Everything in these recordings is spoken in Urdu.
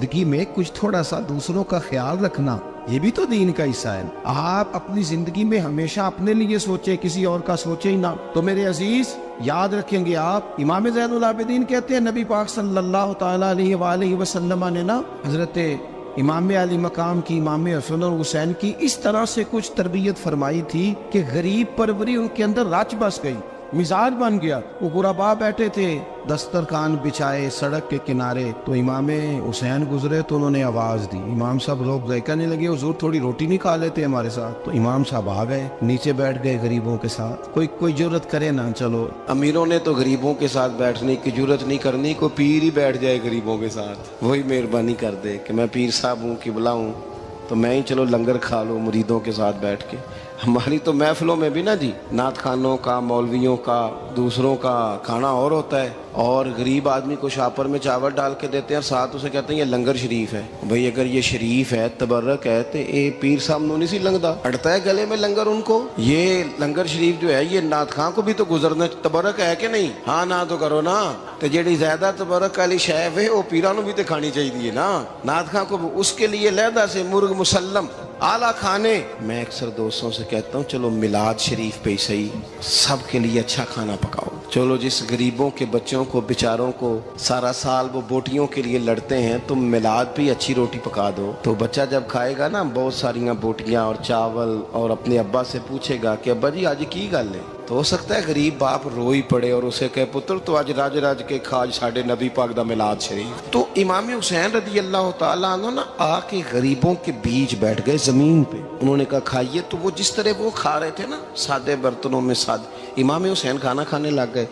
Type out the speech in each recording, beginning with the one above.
زندگی میں کچھ تھوڑا سا دوسروں کا خیال رکھنا یہ بھی تو دین کا حصہ ہے۔ آپ اپنی زندگی میں ہمیشہ اپنے لیے سوچیں، کسی اور کا سوچیں ہی نہ۔ تو میرے عزیز یاد رکھیں گے آپ، امام زین العابدین کہتے ہیں نبی پاک صلی اللہ تعالیٰ علیہ وآلہ وسلم نے نا حضرت امام علی مقام کی، امام حسن اور حسین کی اس طرح سے کچھ تربیت فرمائی تھی کہ غریب پروری ان کے اندر رچ بس گئی، مزاج بن گیا۔ وہ غربا بیٹھے تھے دسترخوان بچھائے سڑک کے کنارے، تو امام حسین گزرے تو انہوں نے آواز دی، امام صاحب لوگ ذائقہ نہیں لگے، حضور تھوڑی روٹی نہیں کھا لیتے ہمارے ساتھ؟ تو امام صاحب آ گئے، نیچے بیٹھ گئے غریبوں کے ساتھ۔ کوئی جرت کرے نا، چلو امیروں نے تو غریبوں کے ساتھ بیٹھنے کی جرت نہیں کرنی، کوئی پیر ہی بیٹھ جائے غریبوں کے ساتھ، وہی مہربانی کر دے کہ میں پیر صاحب ہوں، قبلہ ہوں، تو میں ہی چلو لنگر کھا لوں مریدوں کے ساتھ بیٹھ کے۔ ہماری تو محفلوں میں بھی نا جی نعت خانوں کا، مولویوں کا، دوسروں کا کھانا اور ہوتا ہے، اور غریب آدمی کو شاپر میں چاول ڈال کے دیتے ہیں اور ساتھ اسے کہتے ہیں یہ لنگر شریف ہے۔ بھئی اگر یہ شریف ہے، تبرک ہے، تو اے پیر صاحب نو نہیں سی لنگدا، اڑتا ہے گلے میں لنگر ان کو۔ یہ لنگر شریف جو ہے یہ نعت خان کو بھی تو گزرنا، تبرک ہے کہ نہیں؟ ہاں نہ تو کرو نا، تو جیڑی زیادہ تبرک والی شے ہے وہ پیراں نو بھی تو کھانی چاہیے نا۔ نعت خان کو اس کے لیے علیحدہ سے مرغ مسلم اعلیٰ کھانے۔ میں اکثر دوستوں سے کہتا ہوں چلو میلاد شریف پہ ہی صحیح سب کے لیے اچھا کھانا پکاؤ۔ چلو جس غریبوں کے بچوں کو، بیچاروں کو سارا سال وہ بوٹیوں کے لیے لڑتے ہیں، تم میلاد پہ ہی اچھی روٹی پکا دو، تو بچہ جب کھائے گا نا بہت ساریاں بوٹیاں اور چاول، اور اپنے ابا سے پوچھے گا کہ ابا جی آج کی گل ہے، تو ہو سکتا ہے غریب باپ روئی پڑے اور اسے کہے پتر تو آج راج راج کے کھاج ساڑھے نبی پاک دا میلاد شریف۔ تو امام حسین رضی اللہ تعالیٰ عنہ نا آ کے غریبوں کے بیچ بیٹھ گئے زمین پہ، انہوں نے کہا کھائیے، تو وہ جس طرح وہ کھا رہے تھے نا سادے برتنوں میں امام حسین کھانا کھانے لگ گئے۔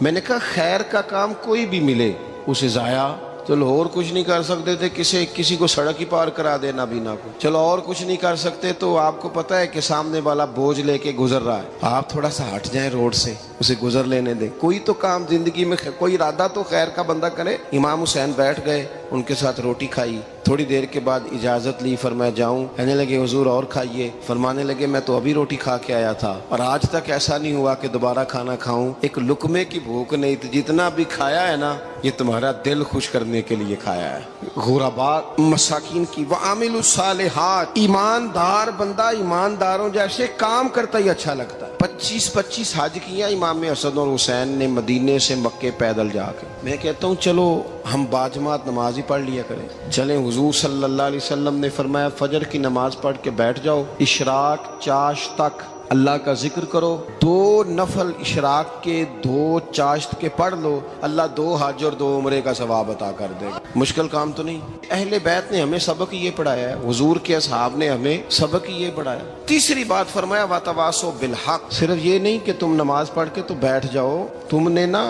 میں نے کہا خیر کا کام کوئی بھی ملے اسے ضائع، چلو اور کچھ نہیں کر سکتے تھے، کسی کو سڑک ہی پار کرا دے نابینا کو، چلو اور کچھ نہیں کر سکتے، تو آپ کو پتہ ہے کہ سامنے والا بوجھ لے کے گزر رہا ہے، آپ تھوڑا سا ہٹ جائیں روڈ سے، اسے گزر لینے دیں، کوئی تو کام زندگی میں کوئی ارادہ تو خیر کا بندہ کرے۔ امام حسین بیٹھ گئے، ان کے ساتھ روٹی کھائی، تھوڑی دیر کے بعد اجازت لی، فرمایا جاؤں؟ کہنے لگے حضور اور کھائیے۔ فرمانے لگے میں تو ابھی روٹی کھا کے آیا تھا اور آج تک ایسا نہیں ہوا کہ دوبارہ کھانا کھاؤں، ایک لقمے کی بھوک نہیں تھی، جتنا بھی کھایا ہے نا یہ تمہارا دل خوش کرنے کے لیے کھایا ہے۔ غرباء مساکین کی وعامل الصالحات، ایماندار بندہ ایمانداروں جیسے کام کرتا ہی اچھا لگتا ہے۔ 25 حج کیا امام حسن اور حسین نے مدینے سے مکے پیدل جا کے۔ میں کہتا ہوں چلو ہم باجماعت نماز ہی پڑھ لیا کریں، چلیں حضور صلی اللہ علیہ وسلم نے فرمایا فجر کی نماز پڑھ کے بیٹھ جاؤ، اشراق چاشت تک اللہ کا ذکر کرو، 2 نفل اشراق کے 2 چاشت کے پڑھ لو، اللہ 2 حج اور 2 عمرے کا ثواب عطا کر دے گا۔ مشکل کام تو نہیں۔ اہل بیت نے ہمیں سبق یہ پڑھایا ہے، حضور کے اصحاب نے ہمیں سبق یہ پڑھایا۔ تیسری بات فرمایا وَتَوَاصَوْا بِالْحَقِّ، صرف یہ نہیں کہ تم نماز پڑھ کے تو بیٹھ جاؤ، تم نے نا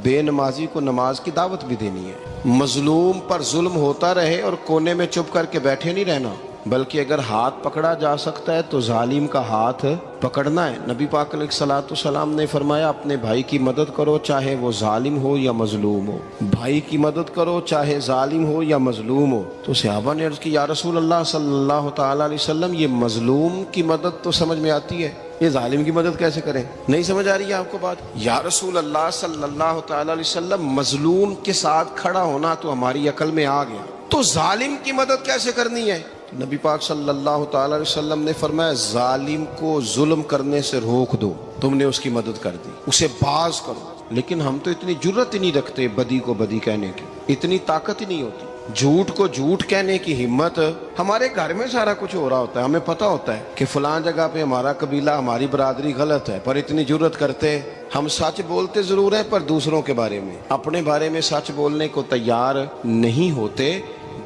بے نمازی کو نماز کی دعوت بھی دینی ہے۔ مظلوم پر ظلم ہوتا رہے اور کونے میں چپ کر کے بیٹھے نہیں رہنا، بلکہ اگر ہاتھ پکڑا جا سکتا ہے تو ظالم کا ہاتھ پکڑنا ہے۔ نبی پاک علیہ الصلوۃ والسلام نے فرمایا اپنے بھائی کی مدد کرو چاہے وہ ظالم ہو یا مظلوم ہو، بھائی کی مدد کرو چاہے ظالم ہو یا مظلوم ہو۔ تو صحابہ نے عرض کی یا رسول اللہ صلی اللہ تعالیٰ علیہ وسلم یہ مظلوم کی مدد تو سمجھ میں آتی ہے، یہ ظالم کی مدد کیسے کریں؟ نہیں سمجھ آ رہی ہے آپ کو بات؟ یا رسول اللہ صلی اللہ تعالیٰ علیہ وسلم مظلوم کے ساتھ کھڑا ہونا تو ہماری عقل میں آ گیا، تو ظالم کی مدد کیسے کرنی ہے؟ نبی پاک صلی اللہ تعالیٰ علیہ وسلم نے فرمایا ظالم کو ظلم کرنے سے روک دو، تم نے اس کی مدد کر دی، اسے باز کرو۔ لیکن ہم تو اتنی جرت ہی نہیں رکھتے بدی کو بدی کہنے کی، اتنی طاقت ہی نہیں ہوتی، جھوٹ کو جھوٹ کہنے کی ہمت۔ ہمارے گھر میں سارا کچھ ہو رہا ہوتا ہے، ہمیں پتہ ہوتا ہے کہ فلاں جگہ پہ ہمارا قبیلہ ہماری برادری غلط ہے، پر اتنی جرت کرتے ہم سچ بولتے ضرور ہیں پر دوسروں کے بارے میں، اپنے بارے میں سچ بولنے کو تیار نہیں ہوتے۔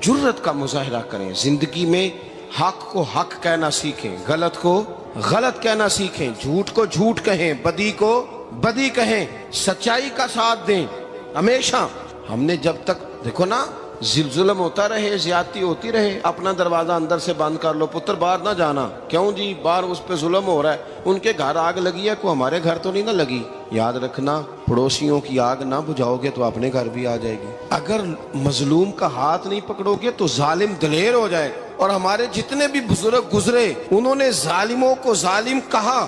جرت کا مظاہرہ کریں، زندگی میں حق کو حق کہنا سیکھیں، غلط کو غلط کہنا سیکھیں، جھوٹ کو جھوٹ کہیں، بدی کو بدی کہیں، سچائی کا ساتھ دیں ہمیشہ۔ ہم نے جب تک دیکھو نا ظلم ہوتا رہے، زیادتی ہوتی رہے، اپنا دروازہ اندر سے بند کر لو، پتر باہر نہ جانا، کیوں جی باہر اس پہ ظلم ہو رہا ہے، ان کے گھر آگ لگی ہے، کوئی ہمارے گھر تو نہیں نہ لگی۔ یاد رکھنا پڑوسیوں کی آگ نہ بجھاؤ گے تو اپنے گھر بھی آ جائے گی۔ اگر مظلوم کا ہاتھ نہیں پکڑو گے تو ظالم دلیر ہو جائے، اور ہمارے جتنے بھی بزرگ گزرے انہوں نے ظالموں کو ظالم کہا۔